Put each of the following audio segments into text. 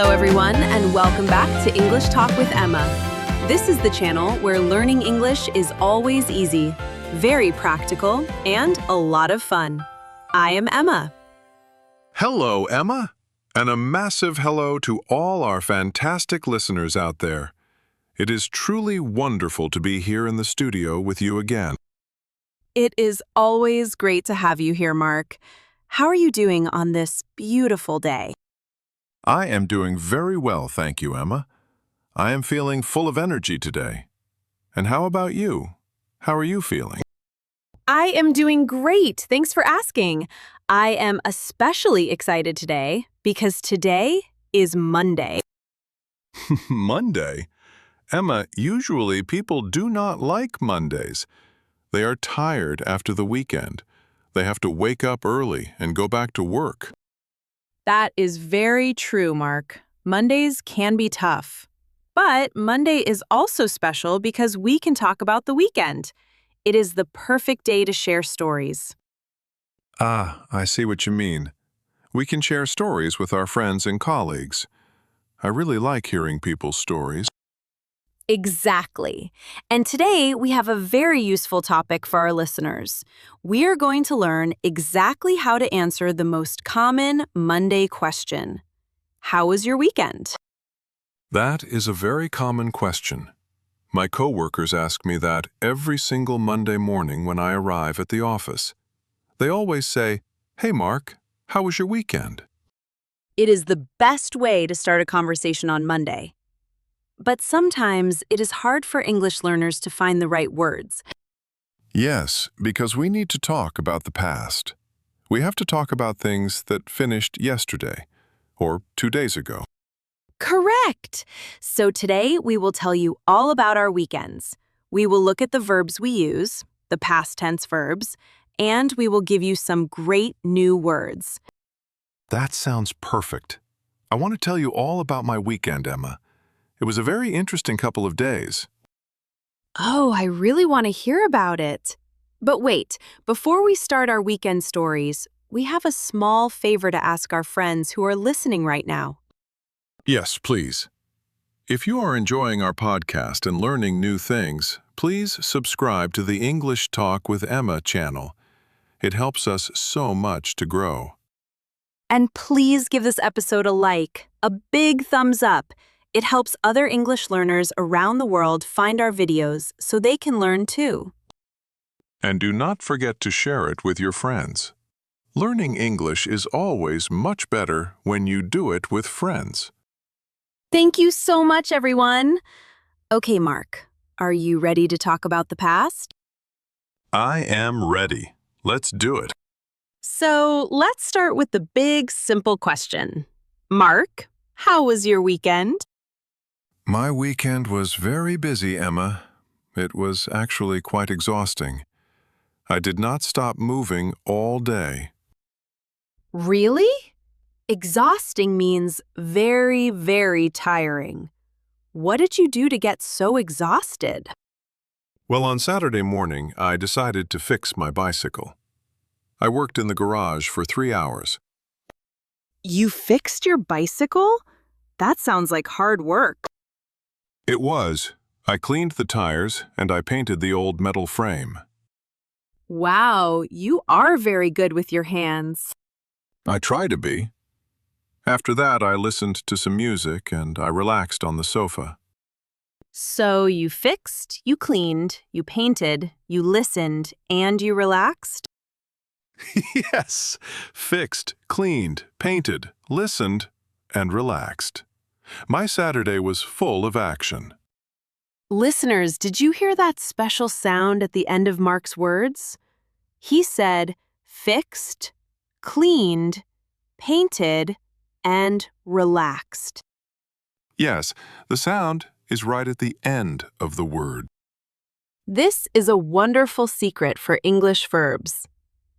Hello, everyone, and welcome back to English Talk with Emma. This is the channel where learning English is always easy, very practical, and a lot of fun. I am Emma. Hello, Emma, and a massive hello to all our fantastic listeners out there. It is truly wonderful to be here in the studio with you again. It is always great to have you here, Mark. How are you doing on this beautiful day? I am doing very well, thank you, Emma. I am feeling full of energy today. And how about you? How are you feeling? I am doing great. Thanks for asking. I am especially excited today because today is Monday. Monday? Emma, usually people do not like Mondays. They are tired after the weekend. They have to wake up early and go back to work. That is very true, Mark. Mondays can be tough. But Monday is also special because we can talk about the weekend. It is the perfect day to share stories. Ah, I see what you mean. We can share stories with our friends and colleagues. I really like hearing people's stories. Exactly. And today we have a very useful topic for our listeners. We are going to learn exactly how to answer the most common Monday question. How was your weekend? That is a very common question. My coworkers ask me that every single Monday morning when I arrive at the office. They always say, "Hey Mark, how was your weekend?" It is the best way to start a conversation on Monday. But sometimes it is hard for English learners to find the right words. Yes, because we need to talk about the past. We have to talk about things that finished yesterday or 2 days ago. Correct! So today we will tell you all about our weekends. We will look at the verbs we use, the past tense verbs, and we will give you some great new words. That sounds perfect. I want to tell you all about my weekend, Emma. It was a very interesting couple of days. Oh, I really want to hear about it. But wait, before we start our weekend stories, we have a small favor to ask our friends who are listening right now. Yes, please. If you are enjoying our podcast and learning new things, please subscribe to the English Talk with Emma channel. It helps us so much to grow. And please give this episode a like, a big thumbs up. It helps other English learners around the world find our videos so they can learn too. And do not forget to share it with your friends. Learning English is always much better when you do it with friends. Thank you so much, everyone. Okay, Mark, are you ready to talk about the past? I am ready. Let's do it. So let's start with the big, simple question. Mark, how was your weekend? My weekend was very busy, Emma. It was actually quite exhausting. I did not stop moving all day. Really? Exhausting means very, very tiring. What did you do to get so exhausted? Well, on Saturday morning, I decided to fix my bicycle. I worked in the garage for 3 hours. You fixed your bicycle? That sounds like hard work. It was. I cleaned the tires and I painted the old metal frame. Wow, you are very good with your hands. I try to be. After that, I listened to some music and I relaxed on the sofa. So you fixed, you cleaned, you painted, you listened, and you relaxed? Yes, fixed, cleaned, painted, listened, and relaxed. My Saturday was full of action. Listeners, did you hear that special sound at the end of Mark's words? He said fixed, cleaned, painted, and relaxed. Yes, the sound is right at the end of the word. This is a wonderful secret for English verbs.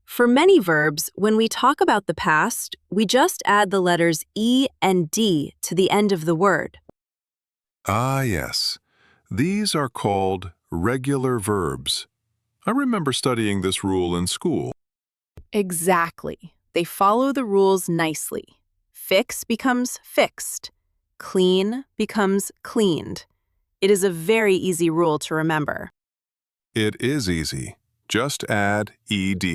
For many verbs, when we talk about the past, we just add the letters E and D to the end of the word. Ah, yes. These are called regular verbs. I remember studying this rule in school. Exactly. They follow the rules nicely. Fix becomes fixed. clean becomes cleaned. It is a very easy rule to remember. It is easy. Just add ed.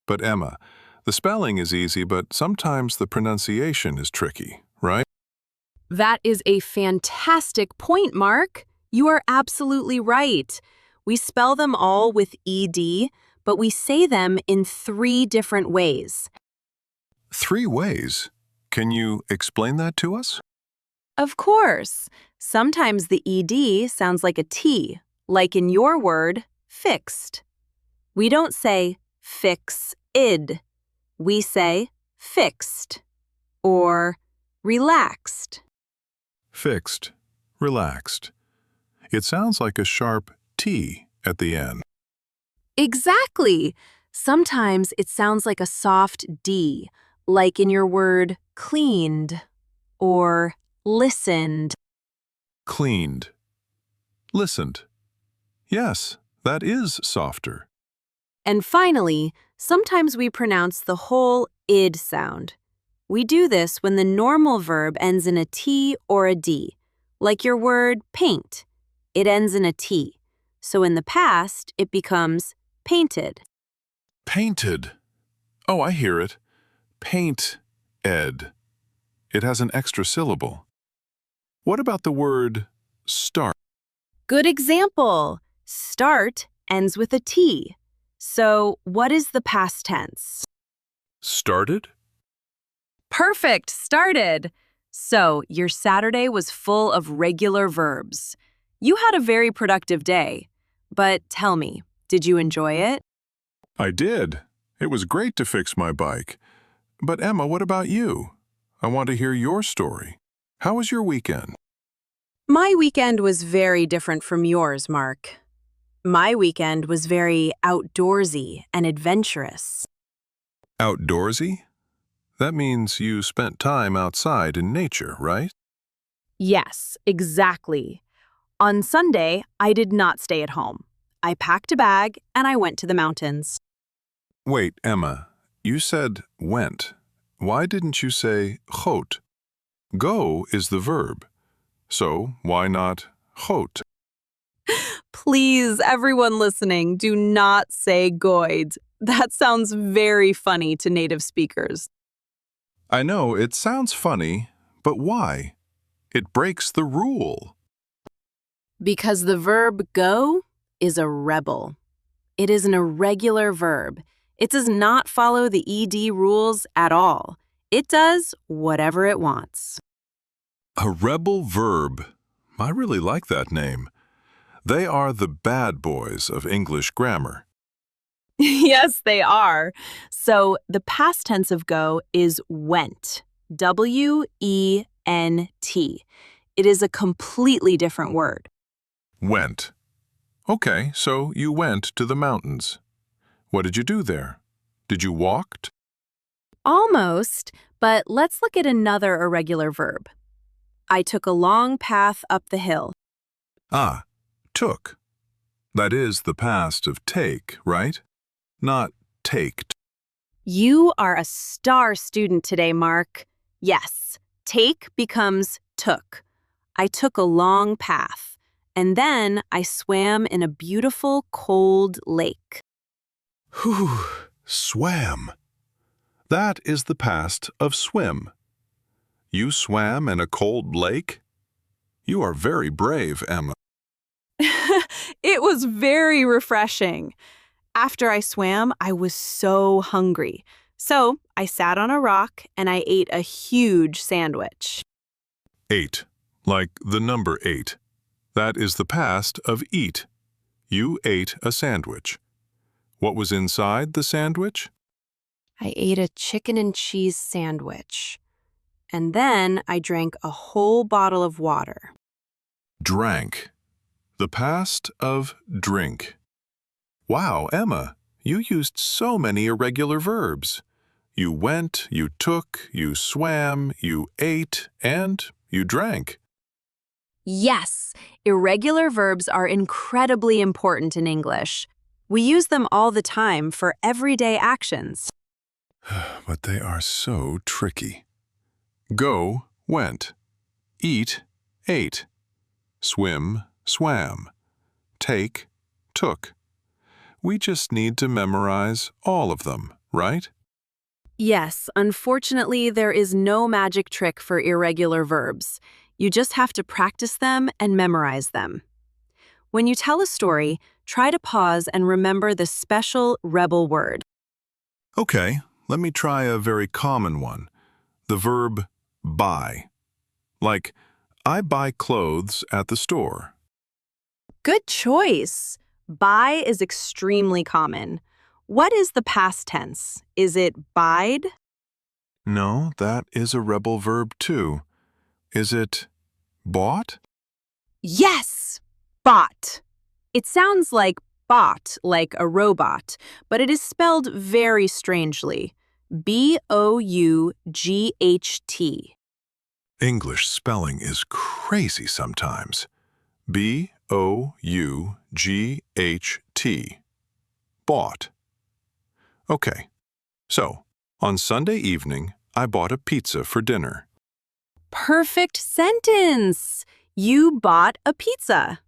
But Emma, the spelling is easy, but sometimes the pronunciation is tricky, right? That is a fantastic point, Mark. You are absolutely right. We spell them all with ed, but we say them in 3 different ways. 3 ways. Can you explain that to us? Of course. Sometimes the ed sounds like a T, like in your word, fixed. We don't say fix-id. We say fixed or relaxed. Fixed. Relaxed. It sounds like a sharp T at the end. Exactly. Sometimes it sounds like a soft D, like in your word cleaned or listened. Cleaned. Listened. Yes, that is softer. And finally, sometimes we pronounce the whole id sound. We do this when the normal verb ends in a T or a D, like your word paint. It ends in a T, so in the past it becomes painted. Painted. Oh, I hear it. Paint, ed. It has an extra syllable. What about the word start? Good example. Start ends with a T. So what is the past tense? Started? Perfect, started. So your Saturday was full of regular verbs. You had a very productive day. But tell me, did you enjoy it? I did. It was great to fix my bike. But Emma, what about you? I want to hear your story. How was your weekend? My weekend was very different from yours, Mark. My weekend was very outdoorsy and adventurous. Outdoorsy? That means you spent time outside in nature, right? Yes, exactly. On Sunday, I did not stay at home. I packed a bag and I went to the mountains. Wait, Emma, you said went. Why didn't you say goot? Go is the verb. So why not goot? Please, everyone listening, do not say gooid. That sounds very funny to native speakers. I know it sounds funny, but why? It breaks the rule. Because the verb go is a rebel. It is an irregular verb. It does not follow the ed rules at all. It does whatever it wants. A rebel verb. I really like that name. They are the bad boys of English grammar. Yes, they are. So the past tense of go is went. W-E-N-T. It is a completely different word. Went. Okay, so you went to the mountains. What did you do there? Did you walk? Almost, but let's look at another irregular verb. I took a long path up the hill. Ah, took. That is the past of take, right? Not taked. You are a star student today, Mark. Yes, take becomes took. I took a long path, and then I swam in a beautiful cold lake. Whew, swam. That is the past of swim. You swam in a cold lake? You are very brave, Emma. It was very refreshing. After I swam, I was so hungry. So I sat on a rock and I ate a huge sandwich. 8, like the number 8. That is the past of eat. You ate a sandwich. What was inside the sandwich? I ate a chicken and cheese sandwich. And then I drank a whole bottle of water. Drank. The past of drink. Wow, Emma, you used so many irregular verbs. You went, you took, you swam, you ate, and you drank. Yes, irregular verbs are incredibly important in English. We use them all the time for everyday actions. But they are so tricky. Go, went. Eat, ate. Swim, swam. Take, took. We just need to memorize all of them, right? Yes, unfortunately, there is no magic trick for irregular verbs. You just have to practice them and memorize them. When you tell a story, try to pause and remember the special rebel word. Okay, let me try a very common one. The verb buy. Like, I buy clothes at the store. Good choice. Buy is extremely common. What is the past tense? Is it buyed? No, that is a rebel verb too. Is it bought? Yes! Bought. It sounds like bot, like a robot, but it is spelled very strangely. B-O-U-G-H-T. English spelling is crazy sometimes. B-O-U-G-H-T. Bought. Okay, so on Sunday evening, I bought a pizza for dinner. Perfect sentence! You bought a pizza.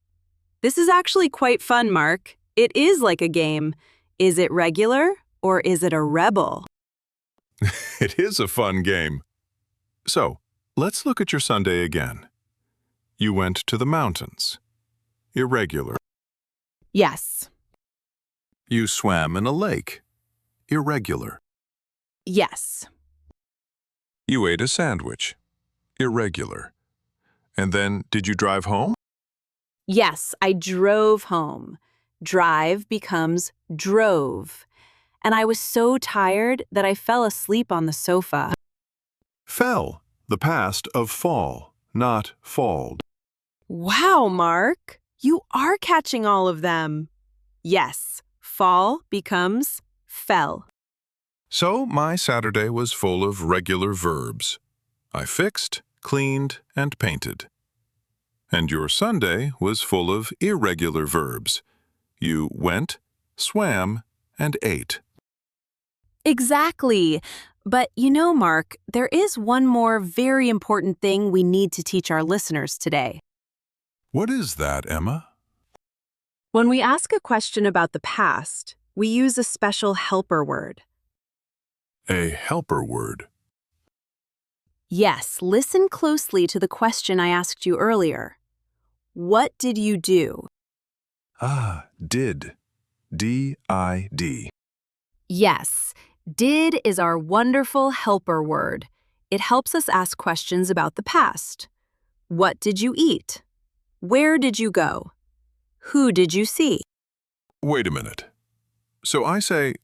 This is actually quite fun, Mark. It is like a game. Is it regular or is it a rebel? It is a fun game. So, let's look at your Sunday again. You went to the mountains. Irregular. Yes. You swam in a lake. Irregular. Yes. You ate a sandwich. Irregular. And then, did you drive home? Yes, I drove home. Drive becomes drove. And I was so tired that I fell asleep on the sofa. Fell. The past of fall, not falled. Wow, Mark, you are catching all of them. Yes, fall becomes fell. So, my Saturday was full of regular verbs. I fixed, cleaned, and painted. And your Sunday was full of irregular verbs. You went, swam, and ate. Exactly. But you know, Mark, there is one more very important thing we need to teach our listeners today. What is that, Emma? When we ask a question about the past, we use a special helper word. A helper word. Yes, listen closely to the question I asked you earlier. What did you do? Ah, did. D-I-D. Yes, did is our wonderful helper word. It helps us ask questions about the past. What did you eat? Where did you go? Who did you see? Wait a minute. So I say,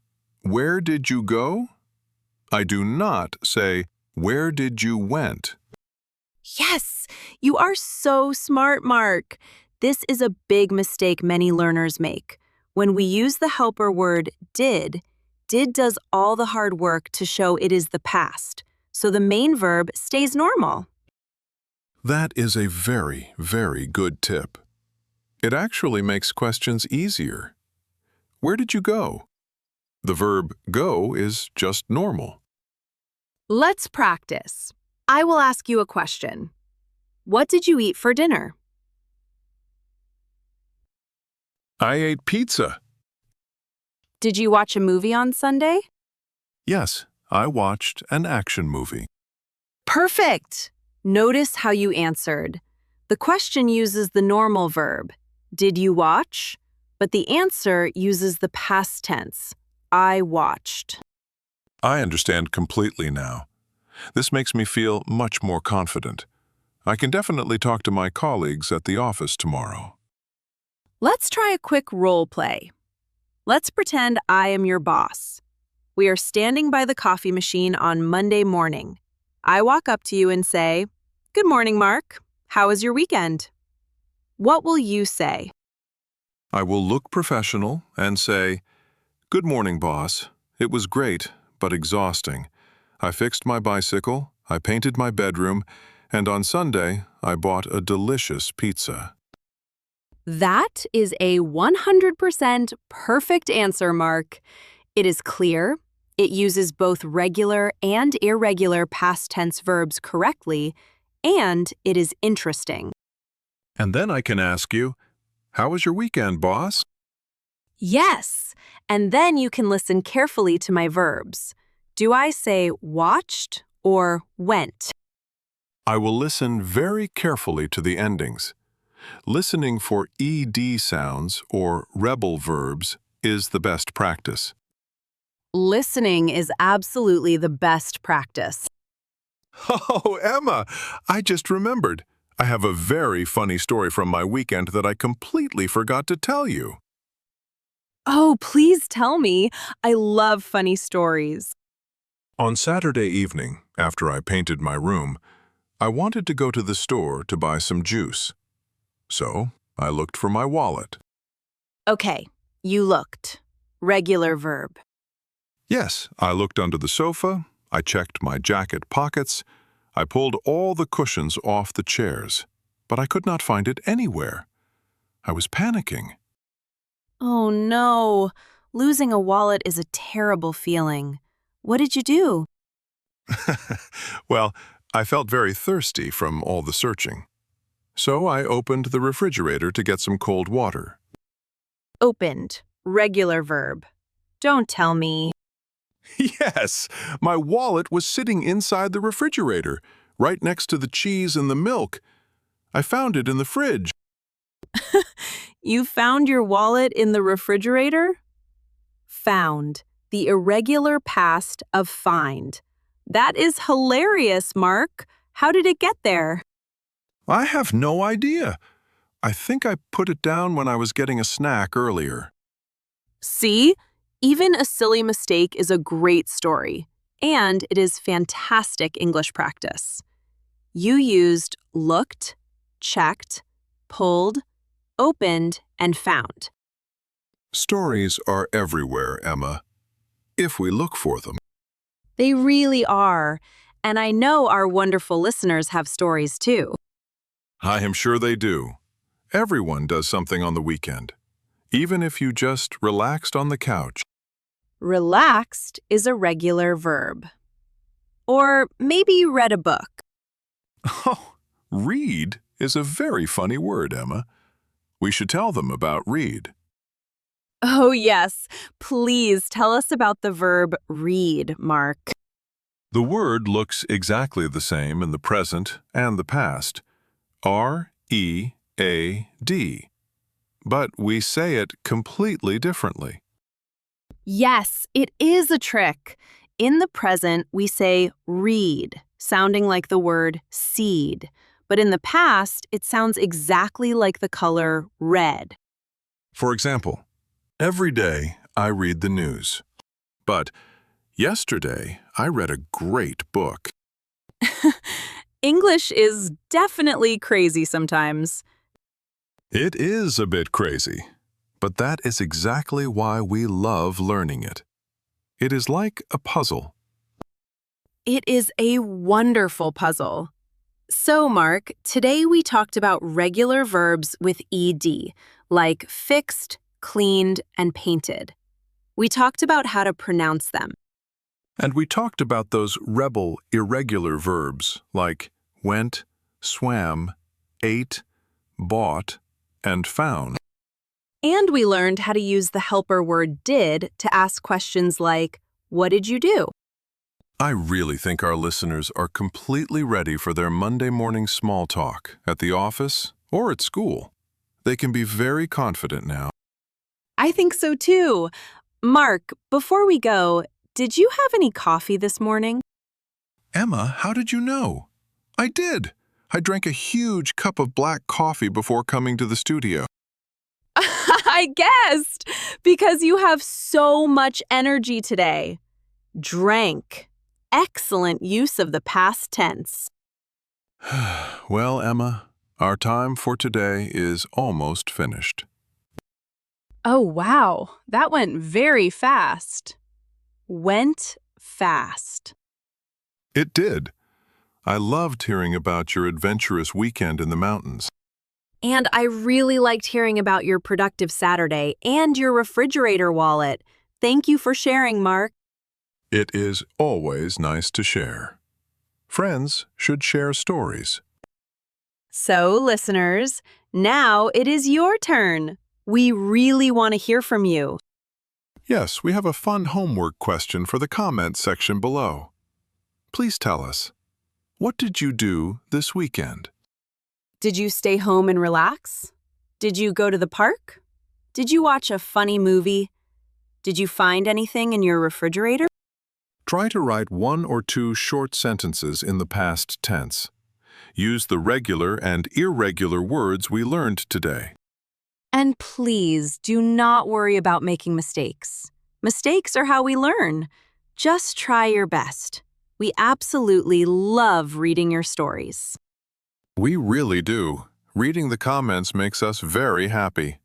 where did you go? I do not say, where did you went? Yes, you are so smart, Mark. This is a big mistake many learners make. When we use the helper word did does all the hard work to show it is the past, so the main verb stays normal. That is a very, very good tip. It actually makes questions easier. Where did you go? The verb go is just normal. Let's practice. I will ask you a question. What did you eat for dinner? I ate pizza. Did you watch a movie on Sunday? Yes, I watched an action movie. Perfect! Notice how you answered. The question uses the normal verb, did you watch? But the answer uses the past tense, I watched. I understand completely now. This makes me feel much more confident. I can definitely talk to my colleagues at the office tomorrow. Let's try a quick role play. Let's pretend I am your boss. We are standing by the coffee machine on Monday morning. I walk up to you and say, "Good morning, Mark. How was your weekend?" What will you say? I will look professional and say, "Good morning, boss. It was great, but exhausting. I fixed my bicycle, I painted my bedroom, and on Sunday, I bought a delicious pizza." That is a 100% perfect answer, Mark. It is clear, it uses both regular and irregular past tense verbs correctly, and it is interesting. And then I can ask you, how was your weekend, boss? Yes, and then you can listen carefully to my verbs. Do I say watched or went? I will listen very carefully to the endings. Listening for ED sounds or rebel verbs is the best practice. Listening is absolutely the best practice. Oh, Emma, I just remembered. I have a very funny story from my weekend that I completely forgot to tell you. Oh, please tell me. I love funny stories. On Saturday evening, after I painted my room, I wanted to go to the store to buy some juice. So, I looked for my wallet. Okay, you looked. Regular verb. Yes, I looked under the sofa, I checked my jacket pockets, I pulled all the cushions off the chairs, but I could not find it anywhere. I was panicking. Oh no, losing a wallet is a terrible feeling. What did you do? Well, I felt very thirsty from all the searching. So I opened the refrigerator to get some cold water. Opened. Regular verb. Don't tell me. Yes, my wallet was sitting inside the refrigerator, right next to the cheese and the milk. I found it in the fridge. You found your wallet in the refrigerator? Found. The irregular past of find. That is hilarious, Mark. How did it get there? I have no idea. I think I put it down when I was getting a snack earlier. See? Even a silly mistake is a great story, and it is fantastic English practice. You used looked, checked, pulled, opened, and found. Stories are everywhere, Emma, if we look for them. They really are, and I know our wonderful listeners have stories too. I am sure they do. Everyone does something on the weekend, even if you just relaxed on the couch. Relaxed is a regular verb. Or maybe you read a book. Oh, read is a very funny word, Emma. We should tell them about read. Oh, yes. Please tell us about the verb read, Mark. The word looks exactly the same in the present and the past. R-E-A-D. But we say it completely differently. Yes, it is a trick. In the present, we say read, sounding like the word seed. But in the past, it sounds exactly like the color red. For example, every day I read the news. But yesterday I read a great book. English is definitely crazy sometimes. It is a bit crazy, but that is exactly why we love learning it. It is like a puzzle. It is a wonderful puzzle. So, Mark, today we talked about regular verbs with ed, like fixed, cleaned, and painted. We talked about how to pronounce them. And we talked about those rebel, irregular verbs like went, swam, ate, bought, and found. And we learned how to use the helper word did to ask questions like, what did you do? I really think our listeners are completely ready for their Monday morning small talk at the office or at school. They can be very confident now. I think so too. Mark, before we go, did you have any coffee this morning? Emma, how did you know? I did. I drank a huge cup of black coffee before coming to the studio. I guessed, because you have so much energy today. Drank. Excellent use of the past tense. Well, Emma, our time for today is almost finished. Oh, wow. That went very fast. Went fast. It did. I loved hearing about your adventurous weekend in the mountains. And I really liked hearing about your productive Saturday and your refrigerator wallet. Thank you for sharing, Mark. It is always nice to share. Friends should share stories. So, listeners, now it is your turn. We really want to hear from you. Yes, we have a fun homework question for the comments section below. Please tell us, what did you do this weekend? Did you stay home and relax? Did you go to the park? Did you watch a funny movie? Did you find anything in your refrigerator? Try to write 1 or 2 short sentences in the past tense. Use the regular and irregular words we learned today. And please do not worry about making mistakes. Mistakes are how we learn. Just try your best. We absolutely love reading your stories. We really do. Reading the comments makes us very happy.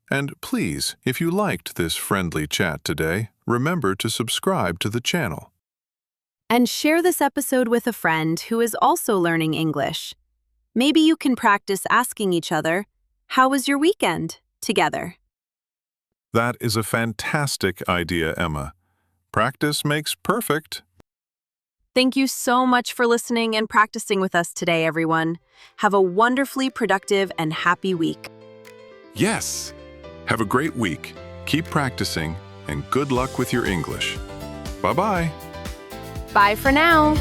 And please, if you liked this friendly chat today, remember to subscribe to the channel. And share this episode with a friend who is also learning English. Maybe you can practice asking each other, "How was your weekend?" together. That is a fantastic idea, Emma. Practice makes perfect. Thank you so much for listening and practicing with us today, everyone. Have a wonderfully productive and happy week. Yes! Have a great week. Keep practicing, and good luck with your English. Bye-bye. Bye for now.